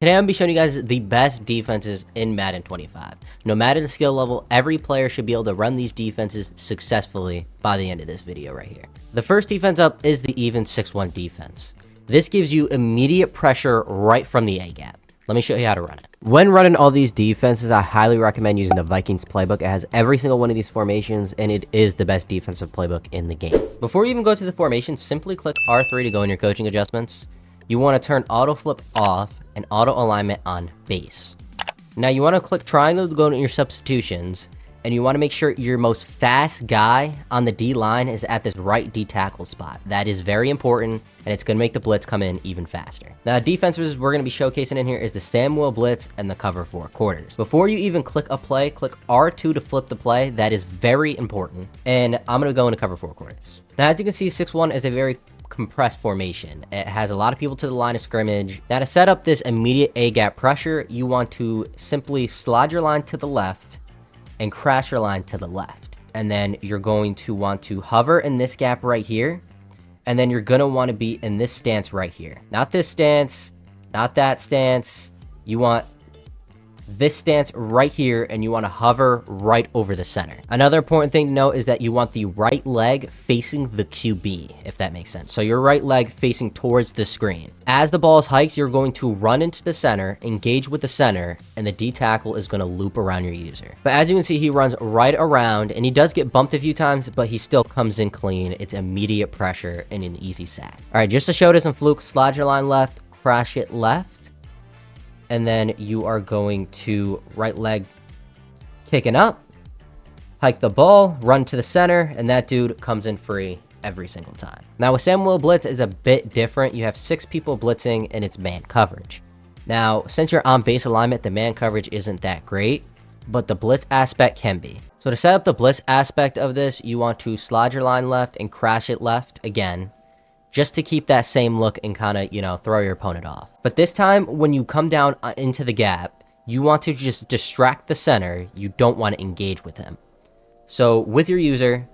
Today I'm going to be showing you guys the best defenses in Madden 25. No matter the skill level, every player should be able to run these defenses successfully by the end of this video right here. The first defense up is the even 6-1 defense. This gives you immediate pressure right from the A-gap. Let me show you how to run it. When running all these defenses, I highly recommend using the Vikings playbook. It has every single one of these formations, and it is the best defensive playbook in the game. Before you even go to the formation, simply click R3 to go in your coaching adjustments. You want to turn auto flip off and auto alignment on base. Now you want to click triangle to go into your substitutions, and you want to make sure your most fast guy on the D line is at this right D tackle spot. That is very important, and it's going to make the blitz come in even faster. Now defenses we're going to be showcasing in here is the Samuel blitz and the cover 4 quarters. Before you even click a play, click R2 to flip the play. That is very important, and I'm going to go into cover 4 quarters. Now as you can see, 6-1 is a very compressed formation. It has a lot of people to the line of scrimmage. Now to set up this immediate A-gap pressure, you want to simply slide your line to the left and crash your line to the left. And then you're going to want to hover in this gap right here. And then you're going to want to be in this stance right here. Not this stance, not that stance. You want this stance right here, and you want to hover right over the center. Another important thing to note is that you want the right leg facing the QB, if that makes sense. So your right leg facing towards the screen. As the ball is hiked, you're going to run into the center, engage with the center, and the D tackle is going to loop around your user. But as you can see, he runs right around, and he does get bumped a few times, but he still comes in clean. It's immediate pressure and an easy sack. All right, just to show this in fluke, slide your line left, crash it left. And then you are going to right leg kicking up, hike the ball, run to the center, and that dude comes in free every single time. Now with Samuel blitz is a bit different. You have 6 people blitzing and it's man coverage. Now since you're on base alignment, the man coverage isn't that great, but the blitz aspect can be. So to set up the blitz aspect of this, you want to slide your line left and crash it left again, just to keep that same look and kind of, throw your opponent off. But this time, when you come down into the gap, you want to just distract the center. You don't want to engage with him. So with your user,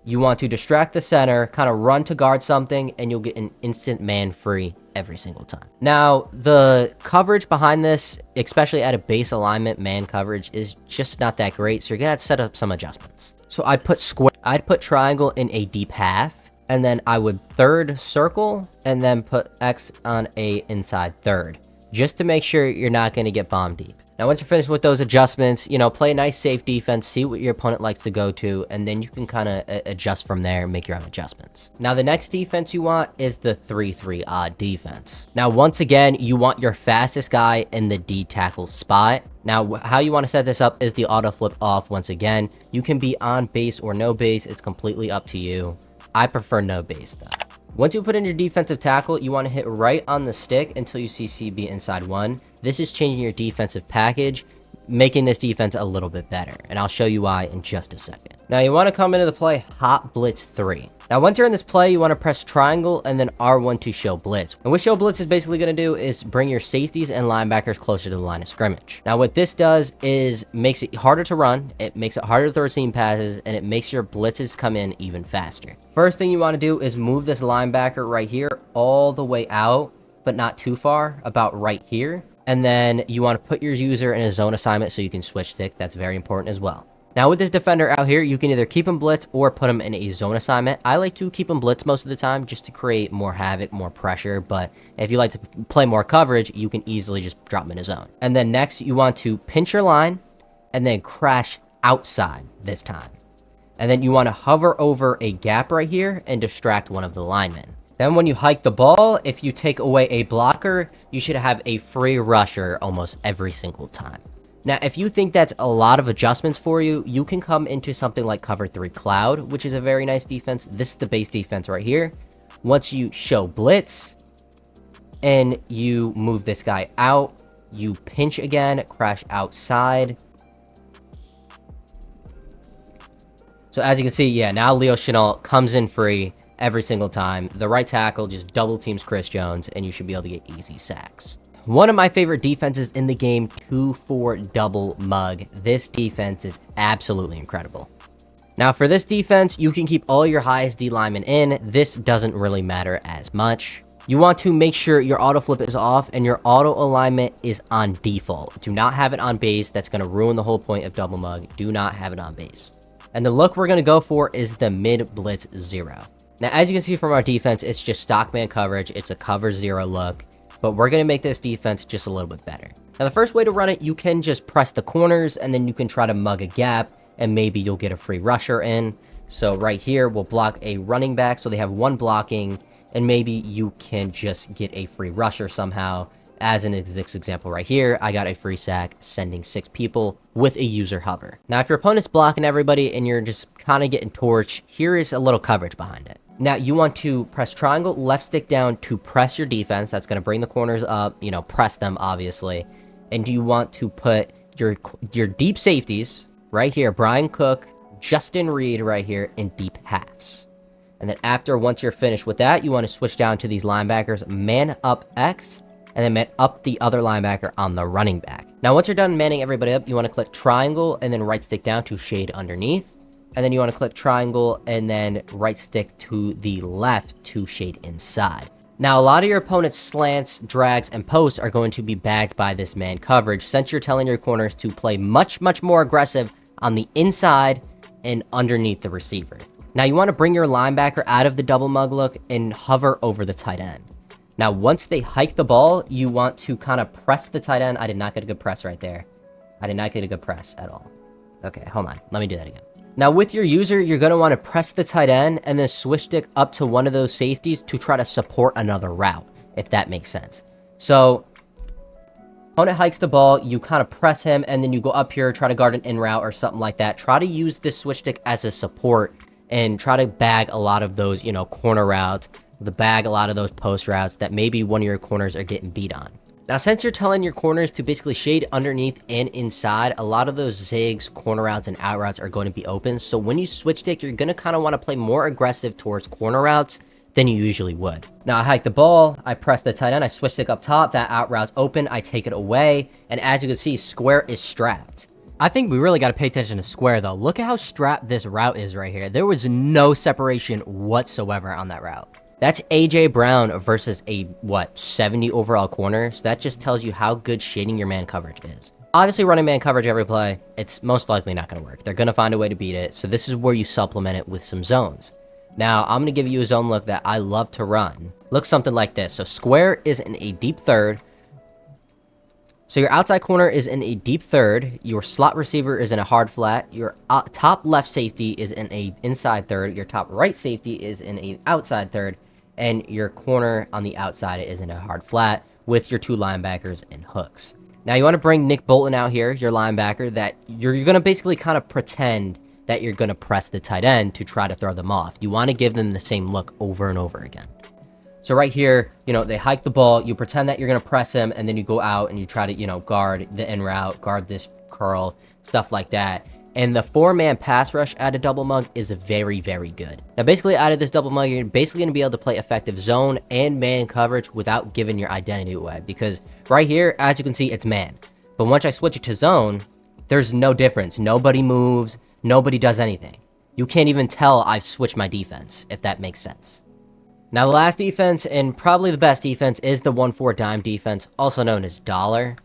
you want to distract the center, kind of run to guard something, and you'll get an instant man free every single time. Now, the coverage behind this, especially at a base alignment, man coverage is just not that great. So you're going to have to set up some adjustments. So I'd put triangle in a deep half. And then I would third circle and then put X on a inside third, just to make sure you're not going to get bombed deep. Now, once you're finished with those adjustments, play a nice safe defense, see what your opponent likes to go to, and then you can kind of adjust from there and make your own adjustments. Now, the next defense you want is the 3-3 odd defense. Now, once again, you want your fastest guy in the D tackle spot. Now, how you want to set this up is the auto flip off. Once again, you can be on base or no base. It's completely up to you. I prefer no base though. Once you put in your defensive tackle, you want to hit right on the stick until you see CB inside 1. This is changing your defensive package, making this defense a little bit better. And I'll show you why in just a second. Now you want to come into the play hot blitz 3. Now once you're in this play, you want to press triangle and then R1 to show blitz. And what show blitz is basically going to do is bring your safeties and linebackers closer to the line of scrimmage. Now what this does is makes it harder to run, it makes it harder to throw seam passes, and it makes your blitzes come in even faster. First thing you want to do is move this linebacker right here all the way out, but not too far, about right here. And then you want to put your user in a zone assignment so you can switch stick. That's very important as well. Now with this defender out here, you can either keep him blitz or put him in a zone assignment. I like to keep him blitz most of the time just to create more havoc, more pressure. But if you like to play more coverage, you can easily just drop him in a zone. And then next, you want to pinch your line and then crash outside this time. And then you want to hover over a gap right here and distract one of the linemen. Then when you hike the ball, if you take away a blocker, you should have a free rusher almost every single time. Now, if you think that's a lot of adjustments for you, you can come into something like cover 3 cloud, which is a very nice defense. This is the base defense right here. Once you show blitz and you move this guy out, you pinch again, crash outside. So as you can see, yeah, now Leo Chenal comes in free every single time. The right tackle just double teams Chris Jones, and you should be able to get easy sacks. One of my favorite defenses in the game, 2-4 double mug. This defense is absolutely incredible. Now for this defense, you can keep all your highest D linemen in. This doesn't really matter as much. You want to make sure your auto flip is off and your auto alignment is on default. Do not have it on base. That's going to ruin the whole point of double mug. Do not have it on base. And the look we're going to go for is the mid blitz 0. Now, as you can see from our defense, it's just stock man coverage. It's a cover 0 look, but we're going to make this defense just a little bit better. Now, the first way to run it, you can just press the corners and then you can try to mug a gap and maybe you'll get a free rusher in. So right here, we'll block a running back. So they have one blocking and maybe you can just get a free rusher somehow. As in this example right here, I got a free sack sending 6 people with a user hover. Now, if your opponent's blocking everybody and you're just kind of getting torched, here is a little coverage behind it. Now, you want to press triangle, left stick down to press your defense. That's going to bring the corners up, you know, press them, obviously. And you want to put your deep safeties right here, Brian Cook, Justin Reed right here in deep halves. And then once you're finished with that, you want to switch down to these linebackers, man up X, and then man up the other linebacker on the running back. Now, once you're done manning everybody up, you want to click triangle and then right stick down to shade underneath. And then you want to click triangle and then right stick to the left to shade inside. Now, a lot of your opponent's slants, drags, and posts are going to be bagged by this man coverage since you're telling your corners to play much, much more aggressive on the inside and underneath the receiver. Now, you want to bring your linebacker out of the double mug look and hover over the tight end. Now, once they hike the ball, you want to kind of press the tight end. I did not get a good press right there. I did not get a good press at all. Okay, hold on. Let me do that again. Now, with your user, you're going to want to press the tight end and then switch stick up to one of those safeties to try to support another route, if that makes sense. So, opponent hikes the ball, you kind of press him, and then you go up here, try to guard an in route or something like that. Try to use this switch stick as a support and try to bag a lot of those, you know, corner routes, bag a lot of those post routes that maybe one of your corners are getting beat on. Now, since you're telling your corners to basically shade underneath and inside, a lot of those zigs, corner routes, and out routes are going to be open. So when you switch stick, you're going to kind of want to play more aggressive towards corner routes than you usually would. Now, I hike the ball, I press the tight end, I switch stick up top, that out route's open, I take it away, and as you can see, square is strapped. I think we really got to pay attention to square, though. Look at how strapped this route is right here. There was no separation whatsoever on that route. That's AJ Brown versus a, 70 overall corner. So that just tells you how good shading your man coverage is. Obviously, running man coverage every play, it's most likely not going to work. They're going to find a way to beat it. So this is where you supplement it with some zones. Now, I'm going to give you a zone look that I love to run. Looks something like this. So square is in a deep third. So your outside corner is in a deep third. Your slot receiver is in a hard flat. Your top left safety is in a inside third. Your top right safety is in an outside third. And your corner on the outside is in a hard flat with your 2 linebackers and hooks. Now, you want to bring Nick Bolton out here, your linebacker, that you're going to basically kind of pretend that you're going to press the tight end to try to throw them off. You want to give them the same look over and over again. So right here, you know, they hike the ball, you pretend that you're going to press him, and then you go out and you try to, you know, guard the in route, guard this curl, stuff like that. And the 4-man pass rush out of double mug is very, very good. Now, basically, out of this double mug, you're basically going to be able to play effective zone and man coverage without giving your identity away. Because right here, as you can see, it's man. But once I switch it to zone, there's no difference. Nobody moves. Nobody does anything. You can't even tell I've switched my defense, if that makes sense. Now, the last defense, and probably the best defense, is the 1-4 dime defense, also known as dollar.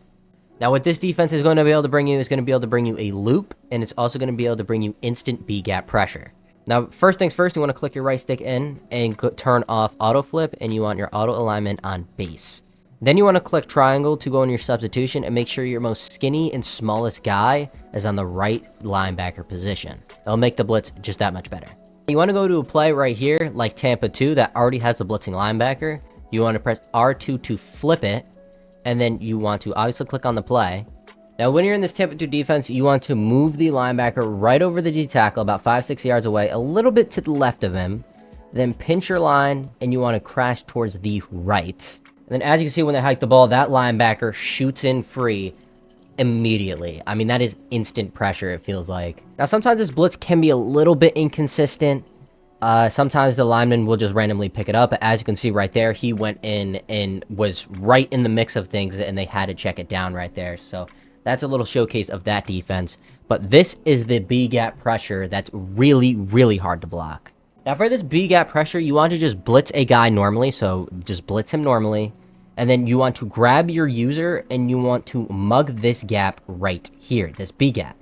Now, what this defense is going to be able to bring you is going to be able to bring you a loop, and it's also going to be able to bring you instant B-gap pressure. Now, first things first, you want to click your right stick in and turn off auto flip, and you want your auto alignment on base. Then you want to click triangle to go in your substitution and make sure your most skinny and smallest guy is on the right linebacker position. That'll make the blitz just that much better. You want to go to a play right here, like Tampa 2, that already has a blitzing linebacker. You want to press R2 to flip it, and then you want to obviously click on the play. Now, when you're in this Tampa 2 defense, you want to move the linebacker right over the D tackle, about 5-6 yards away, a little bit to the left of him. Then pinch your line, and you want to crash towards the right. And then as you can see, when they hike the ball, that linebacker shoots in free immediately. I mean, that is instant pressure, it feels like. Now, sometimes this blitz can be a little bit inconsistent. Sometimes the lineman will just randomly pick it up. But as you can see right there, he went in and was right in the mix of things, and they had to check it down right there. So that's a little showcase of that defense. But this is the B-gap pressure that's really, really hard to block. Now for this B gap pressure, you want to just blitz a guy normally, so just blitz him normally. And then you want to grab your user and you want to mug this gap right here, this B gap.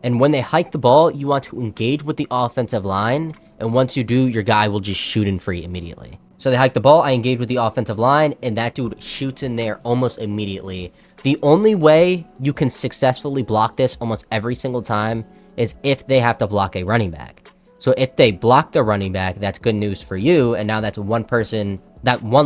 And when they hike the ball, you want to engage with the offensive line. And once you do, your guy will just shoot in free immediately. So they hike the ball, I engage with the offensive line, and that dude shoots in there almost immediately. The only way you can successfully block this almost every single time is if they have to block a running back. So if they block the running back, that's good news for you. And now that's one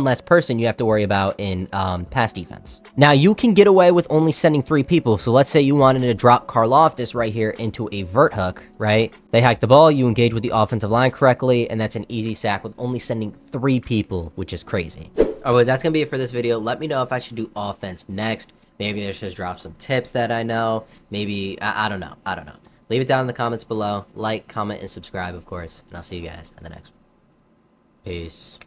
less person you have to worry about in pass defense. Now you can get away with only sending 3 people. So let's say you wanted to drop Karloftis right here into a vert hook, right? They hike the ball, you engage with the offensive line correctly, and that's an easy sack with only sending 3 people, which is crazy. All right, that's gonna be it for this video. Let me know if I should do offense next. Maybe I should just drop some tips that I know. Maybe, I don't know. Leave it down in the comments below. Like, comment, and subscribe, of course. And I'll see you guys in the next one. Peace.